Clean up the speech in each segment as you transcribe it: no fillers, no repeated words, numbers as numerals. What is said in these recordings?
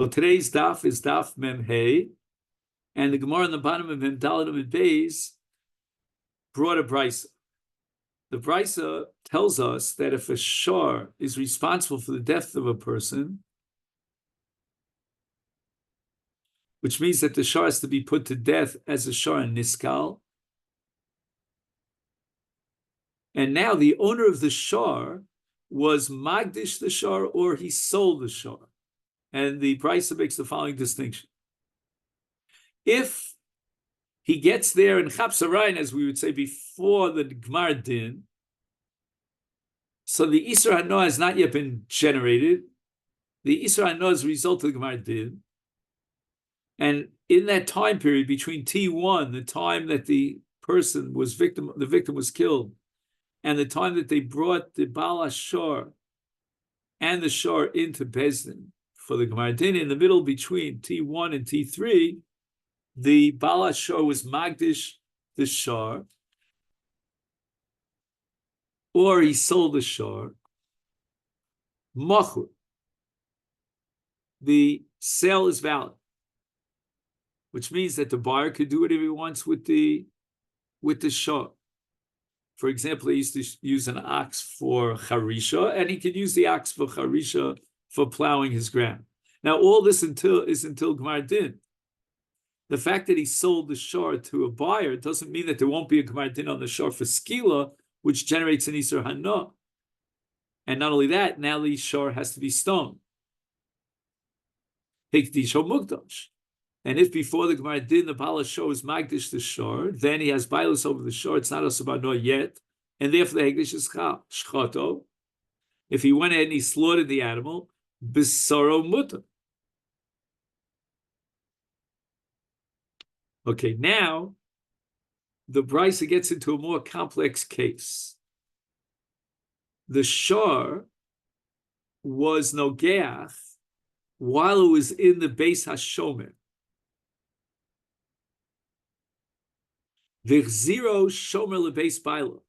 So today's daf is daf Mem Hey, and the Gemara on the bottom of Mem Dalet and Beis brought a brisa. The brisa tells us that if a shar is responsible for the death of a person, which means that the shar has to be put to death as a shar in niskal, and now the owner of the shar was magdish the shar or he sold the shar. And the brisa makes the following distinction. If he gets there in Chapsarayin, as we would say before the Gmar Din, so the Isra Hanoah has not yet been generated. The Isra Hanoah is a result of the Gmar Din. And in that time period between T1, the time that the person was the victim was killed, and the time that they brought the Baal Ashar and the Shar into Bezdin for the Gmar Din, in the middle between T1 and T3, the Baal Ashar was Magdish the Shar, or he sold the Shar. Machur, the sale is valid, which means that the buyer could do whatever he wants with the Shar. For example, they used to use an ox for charisha, and he could use the ox for charisha for plowing his ground. Now, all this until Gmar Din. The fact that he sold the shar to a buyer doesn't mean that there won't be a Gmar Din on the shar for skila, which generates an Isur Hana. And not only that, now the shar has to be stoned. Hikdish or mugdash. And if before the Gmar Din the Baal Shor is magdish the shor, then he has bailus over the shor. It's not a sabano yet, and therefore the hekdish is shchato. If he went ahead and he slaughtered the animal, bisaro muta. Okay, now the brisa gets into a more complex case. The shor was nogeach while it was in the Beis Hashomer. V'chziro shomer lebeis bailov.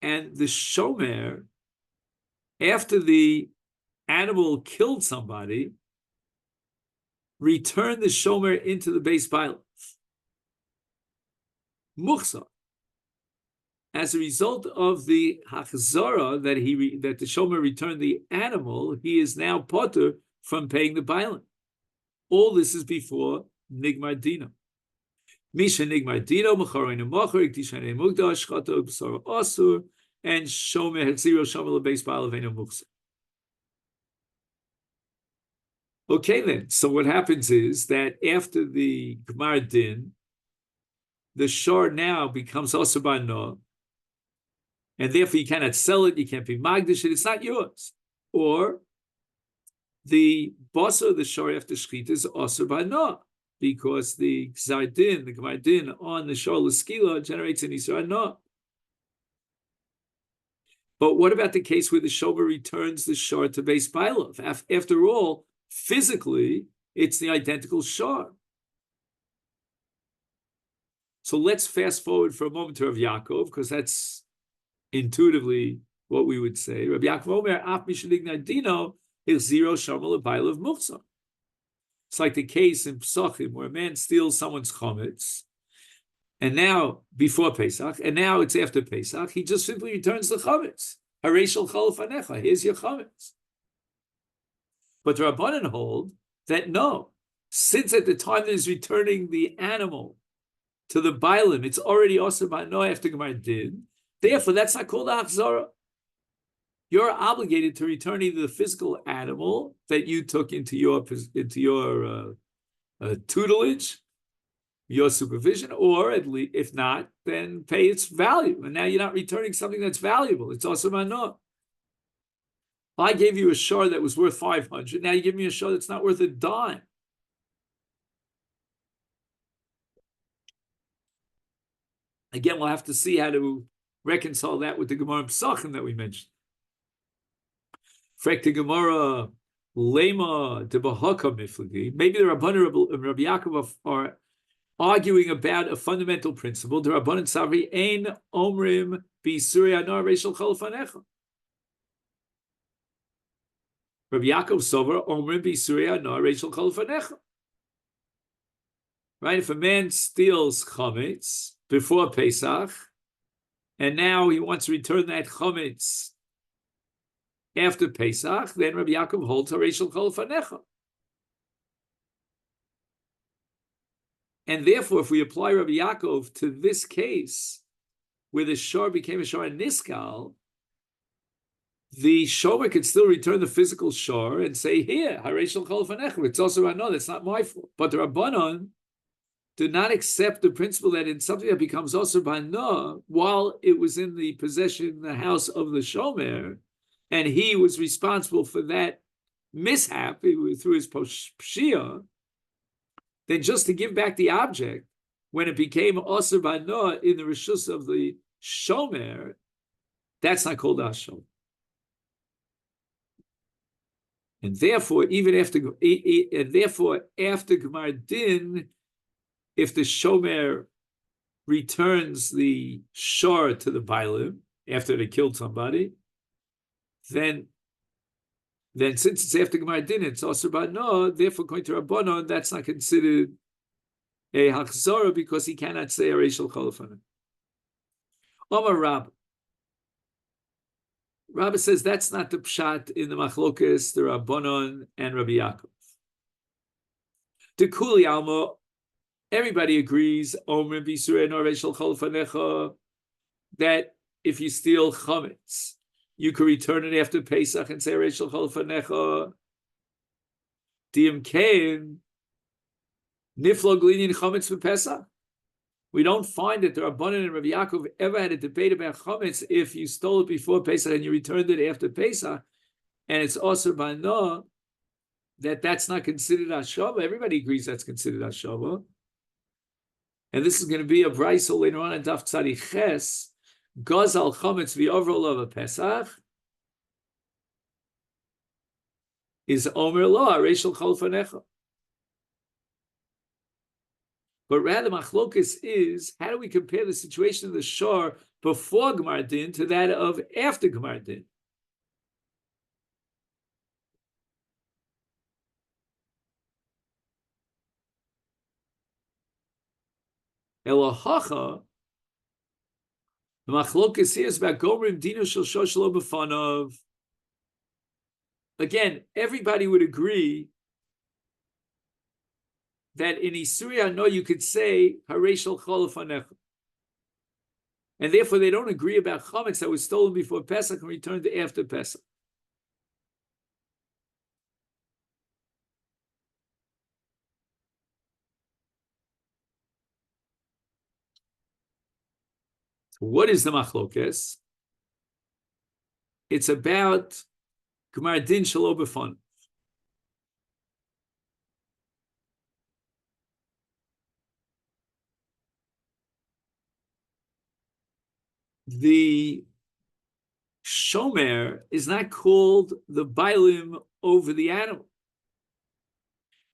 And the shomer, after the animal killed somebody, returned the shomer into the beis bailov. Muchsa. As a result of the hachzara that the shomer returned the animal, he is now potter from paying the bailim. All this is before Nigmar Dino. Misha Nigmar Dino, Macharin and Machar, Ikdishane Mugdash, Chato, Bsara Asur, and Shomer Hechziro Shomer Lebeis Baalaveno Muchsa. Okay, then. So what happens is that after the Gmar Din, the shor now becomes Asur Bano, and therefore you cannot sell it, you can't be Magdish it, it's not yours. Or the boss of the shor after Shchita is Asur Bano, because the Gzar Din, the Gmar Din on the shor L'skila generates an Isur Hana. But what about the case where the shomer returns the shor to Beis Bailov? After all, physically, it's the identical shor. So let's fast forward for a moment to Rav Yaakov, because that's intuitively what we would say. Rav Yaakov Omer, Af Mishaligna Dino, is zero shomer lebailov muchsa. It's like the case in Psachim where a man steals someone's chametz, and now before Pesach, and now it's after Pesach, he just simply returns the chametz. Hareshel chalafanecha, here's your chametz. But the Rabbanan hold that no, since at the time that he's returning the animal to the Bailim, it's already also by no after Gmar Din, therefore that's not called Achzara. You're obligated to return either the physical animal that you took into your tutelage, your supervision, or at least, if not, then pay its value. And now you're not returning something that's valuable. It's also mano. I gave you a shor that was worth 500. Now you give me a shor that's not worth a dime. Again, we'll have to see how to reconcile that with the Gemara Pesachim that we mentioned. Frek the Gemara Lema de Bahaka Miflagi. Maybe the Rabbanan and Rabbi Yaakov are arguing about a fundamental principle. The Rabbanan Savri Ein Omrim B'Surya Nar Reishal Chalafanecha. Rabbi Yaakov Sover, Omrim B'Surei Anar Rachel Kol Fanecha. Right? If a man steals chametz before Pesach, and now he wants to return that chametz after Pesach, then Rabbi Yaakov holds Hareshel Kol Fanecha. And therefore, if we apply Rabbi Yaakov to this case, where the shor became a shor niskal, the shomer can still return the physical shor and say, here, Hareshel Kol Fanecha. It's also no, that's not my fault. But the Rabbanon do not accept the principle that in something that becomes osur b'hana, while it was in the possession, the house of the shomer, and he was responsible for that mishap through his pshia, then just to give back the object when it became osur b'hana in the rishus of the shomer, that's not called ashom. And therefore, after Gemar Din, if the shomer returns the shor to the bailim after they killed somebody, then since it's after Gemar Din, it's osur b'hana. Therefore, according to Rabbanon, that's not considered a hachzara because he cannot say a reshel cholofan. Omar Rabbi says that's not the pshat in the machlokas, the Rabbanon and Rabbi Yaakov. The Kuli Alma, everybody agrees, Omer B'Surei Nor Reshel Chol Fanecha, that if you steal chametz, you can return it after Pesach and say Reshel Chol Fanecha. Diem Kain Niflog Linyan Chametz Pesach. We don't find that the Rabbanan and Rabbi Yaakov ever had a debate about chametz if you stole it before Pesach and you returned it after Pesach, and it's osur b'hana, that's not considered hashava. Everybody agrees that's considered hashava. And this is going to be a brayso later on in Daf Tzadi Ches, Gazal chametz v'ovrol of a Pesach is Omer Lo Reshel Chol Fanecha. But rather, machlokas is, how do we compare the situation of the shor before Gemar Din to that of after Gemar Din? Elohacha, the machlokas here is about Gomrim Dino Shel Shor Shelo B'Fanav. Again, everybody would agree that in Isuri Hano you could say Hareshel Chol Fanecha. And therefore they don't agree about chametz that was stolen before Pesach and returned after Pesach. So what is the machlokes? It's about Gemar Din Shelo B'Fanav. The shomer is not called the bailim over the animal.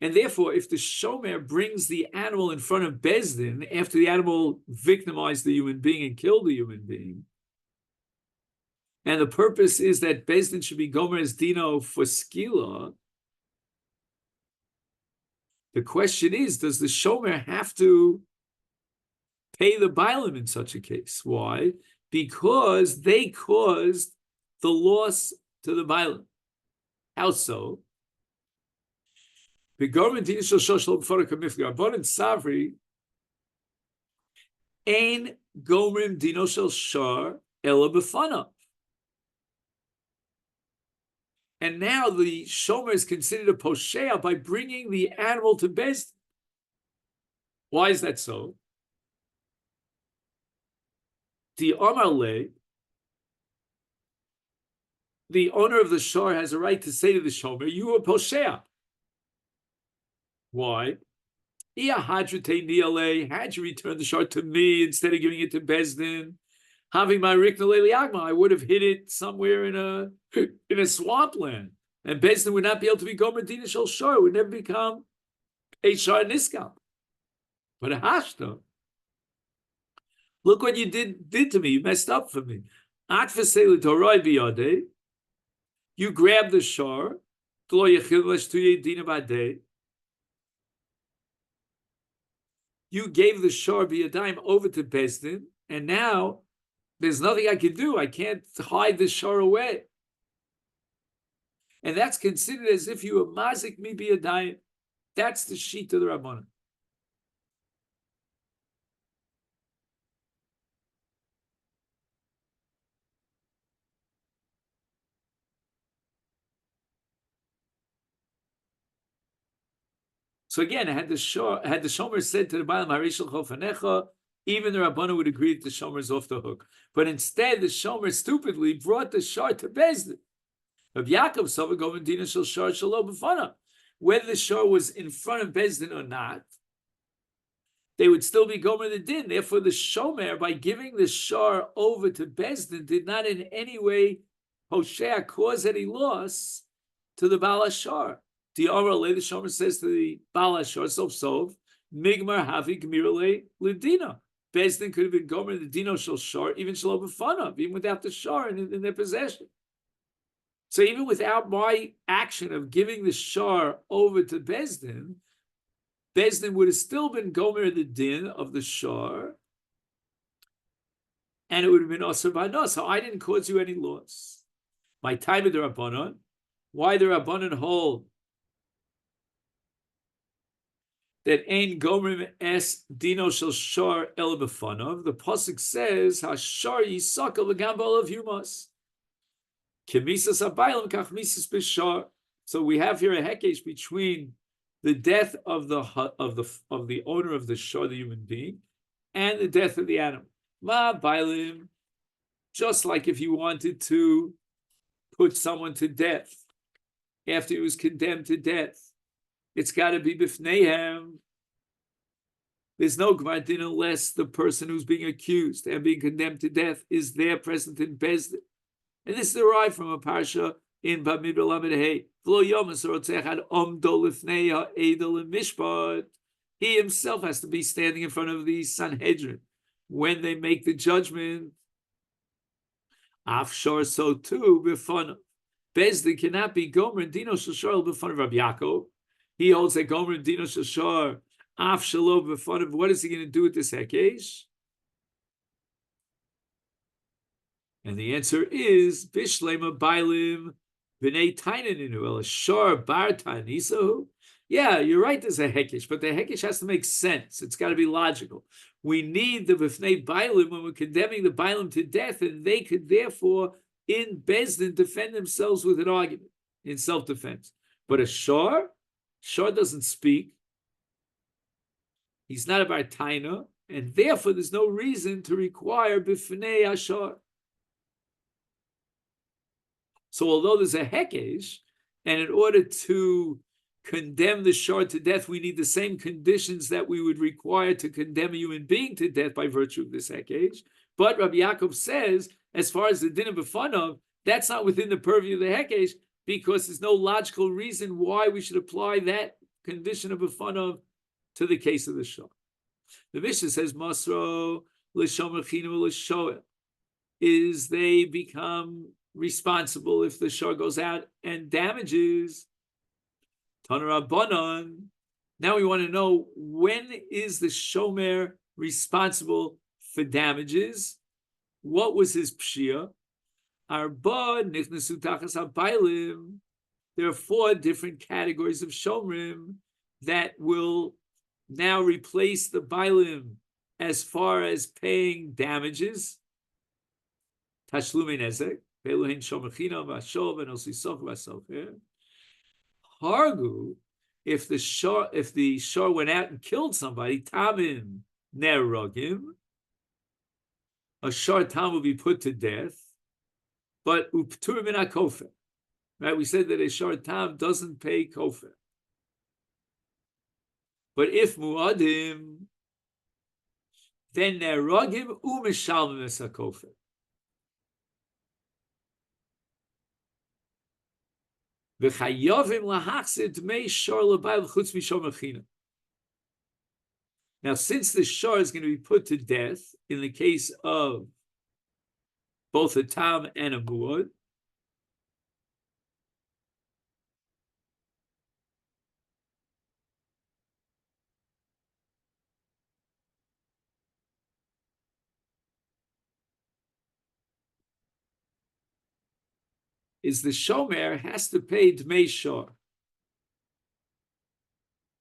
And therefore, if the shomer brings the animal in front of Bezdin after the animal victimized the human being and killed the human being, and the purpose is that Bezdin should be Gomer's Dino for Skila, the question is, does the shomer have to pay the bailim in such a case? Why? Because they caused the loss to the bailim. How so? The government initial social mifgar Rabbanan Savri ein gomrim dino shel shar ela b'fanav. And now the shomer is considered a poshea by bringing the animal to Bezdin. Why is that so? The Amarle, the owner of the shor has a right to say to the shomer, you are poshea. Why? Had you returned the shor to me instead of giving it to Bezdin, having my rikna leili agma, I would have hid it somewhere in a swampland, and Bezdin would not be able to be gomer dina shel shor. It would never become a shor niskal. But a hashta, look what you did to me. You messed up for me. You grabbed the shor You gave the shor biyadayim over to Bezdin, and now there's nothing I can do. I can't hide the shor away. And that's considered as if you were mazik mi biyadayim. That's the sheet of the Rabbanan. So again, had the shomer said to the Baalim Harishal Chofanecha, even the Rabbanan would agree that the shomer is off the hook. But instead, the shomer stupidly brought the shar to Bezdin. Rabbi Yaakov Sava Govindina Shal Shar Shalom B'fana. Whether the shar was in front of Bezdin or not, they would still be gomer the din. Therefore, the shomer, by giving the shar over to Bezdin, did not in any way Hoshea cause any loss to the Baal Hashar. The Orale, the shomer says to the Baal Hashar, Sov, Migmar Havi Gmirale Lidina. Bezdin could have been gomer the dino shal shar, even shalom b'fanav, even without the shar in their possession. So even without my action of giving the shar over to Bezdin, Bezdin would have still been gomer the din of the shar, and it would have been asur b'anos. So I didn't cause you any loss. My time of the Rabbanon, why the Rabbanon hold that ein gomer es dino shel shar el b'fanav. The pasuk says hashar yisakal v'gambal of humas. Kemisas abaylam kach misas b'shar. So we have here a hekesh between the death of the owner of the shar, the human being, and the death of the animal. Ma bailim, just like if you wanted to put someone to death after he was condemned to death, it's got to be bifneihem. There's no gmar din unless the person who's being accused and being condemned to death is there present in Bezdin. And this is derived from a parsha in Bamidbar Lamed Hey. He himself has to be standing in front of the Sanhedrin when they make the judgment. Afshar, so too, b'fanav. Bezdin cannot be gomer dino shashar b'fanav Rabbi Yaakov. He holds that gomer dino shashar af shalo b'fanav. What is he going to do with this hekesh? And the answer is Bishlema Bailim B'nei Tainaninu El Shar Bar Tainisahu. Yeah, you're right, there's a hekesh, but the hekesh has to make sense. It's got to be logical. We need the B'nei Bailim when we're condemning the Bailim to death, and they could therefore, in Bezdin, defend themselves with an argument in self-defense. But a Shar doesn't speak. He's not a Bar Taina, and therefore there's no reason to require B'nei Ashar. So although there's a hekesh, and in order to condemn the shar to death, we need the same conditions that we would require to condemn a human being to death by virtue of this hekesh. But Rabbi Yaakov says, as far as the din of b'fanav, that's not within the purview of the hekesh, because there's no logical reason why we should apply that condition of b'fanav to the case of the shar. The Mishnah says, Masro l'shomer chinu l'shoel, is they become responsible if the shar goes out and damages. Taner Rabbanan. Now we want to know, when is the shomer responsible for damages? What was his pshia? Arba nichnasu tachas habaylim. There are 4 different categories of shomrim that will now replace the bailim as far as paying damages. Tashlumin nezek. Hargu, if the shar went out and killed somebody, tamim nerogim, a shar tam will be put to death, but uptur min hakofer. Right? We said that a shar tam doesn't pay kofer. But if muadim, then nerogim umishalmim es hakofer. Now, since the shar is going to be put to death in the case of both a tam and a muad, is the shomer has to pay dmei shor,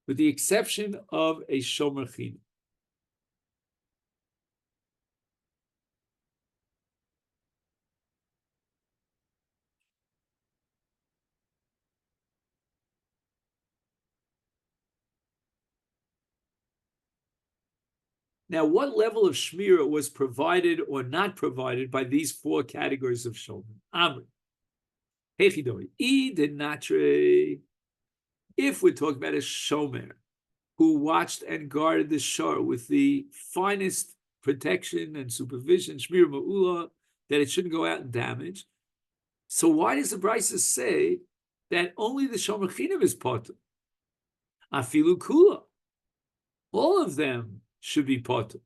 with the exception of a shomer chinam. Now, what level of shmira was provided or not provided by these four categories of shomer? Amri, hechidori, natre. If we're talking about a shomer who watched and guarded the shor with the finest protection and supervision, shmir ma'ula, that it shouldn't go out and damage. So why does the Brisa say that only the shomer chinam is potter? Afilu kula, all of them should be potter.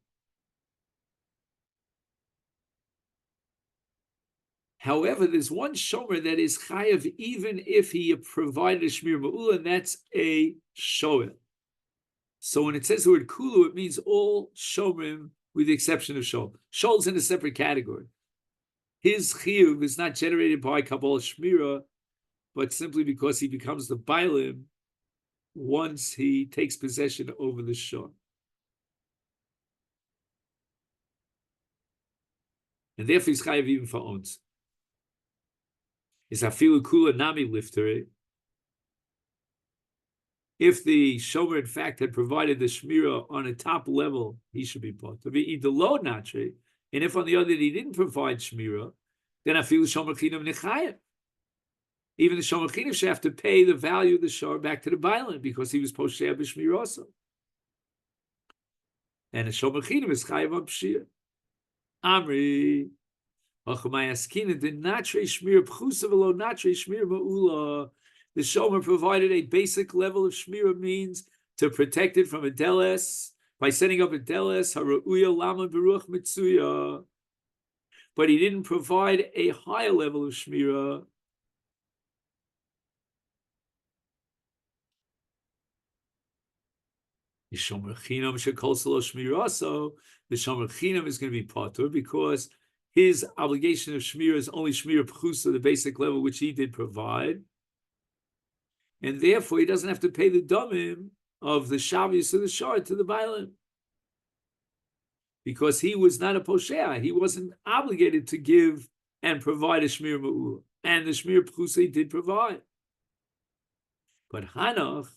However, there's one shomer that is chayav even if he provided a shmir ma'ula, and that's a shoel. So when it says the word kulu, it means all shomrim with the exception of shol. Shol's in a separate category. His chiyuv is not generated by Kabbalah Shmira, but simply because he becomes the bailim once he takes possession over the shor. And therefore he's chayav even for ons. Is afilu kula nami liftere. If the shomer, in fact, had provided the shmira on a top level, he should be part of it. The low natre, and if on the other he didn't provide shmira, then I feel shomer chinam nechayim. Even the shomer chinam should have to pay the value of the shor back to the bailan because he was posheya b'shmira also. And the shomer chinam is chayav on pshir. Amri, achamayaskina the natre shmira pchusa v'lo natre shmira ma'ula. The shomer provided a basic level of shmira, means to protect it from a deles by setting up a deles, hara'uya lama beruach mitzuya. But he didn't provide a higher level of shmira. The shomer chinam shekol selo shmira, so the shomer chinam is going to be patur because his obligation of shmira is only shmira pchusa, the basic level which he did provide. And therefore, he doesn't have to pay the domim of the shavius of the shor to the bailim, because he was not a posheah. He wasn't obligated to give and provide a shmir ma'ula, and the shmir pchusa he did provide. But Hanach,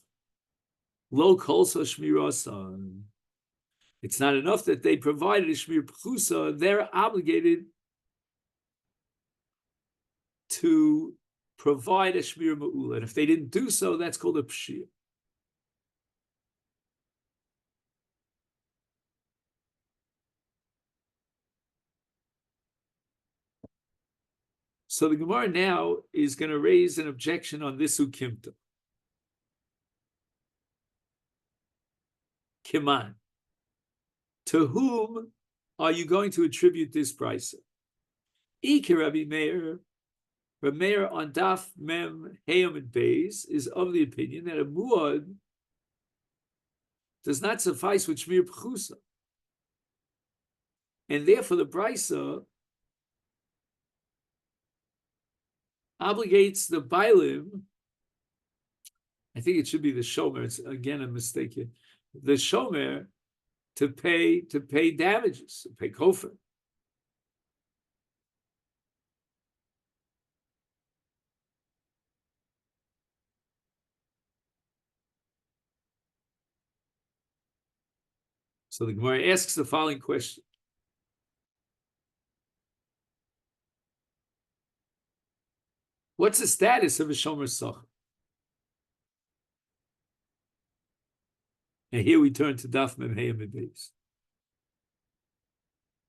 lo kolsa shmirasan. It's not enough that they provided a shmir pchusa; they're obligated to provide a shmir ma'ula, and if they didn't do so, that's called a pshir. So the Gemara now is going to raise an objection on this ukimta. Kiman. To whom are you going to attribute this brisa? Ike Rabbi Meir. Rabbi Meir on Daf Mem Hayom and Beis is of the opinion that a muad does not suffice with shmir pchusa, and therefore the brisa obligates the bailim. I think it should be the shomer. It's again a mistake here. The shomer to pay damages, to pay kofar. So the Gemara asks the following question. What's the status of a shomer sach? And here we turn to Daf Mem Hayom Beis.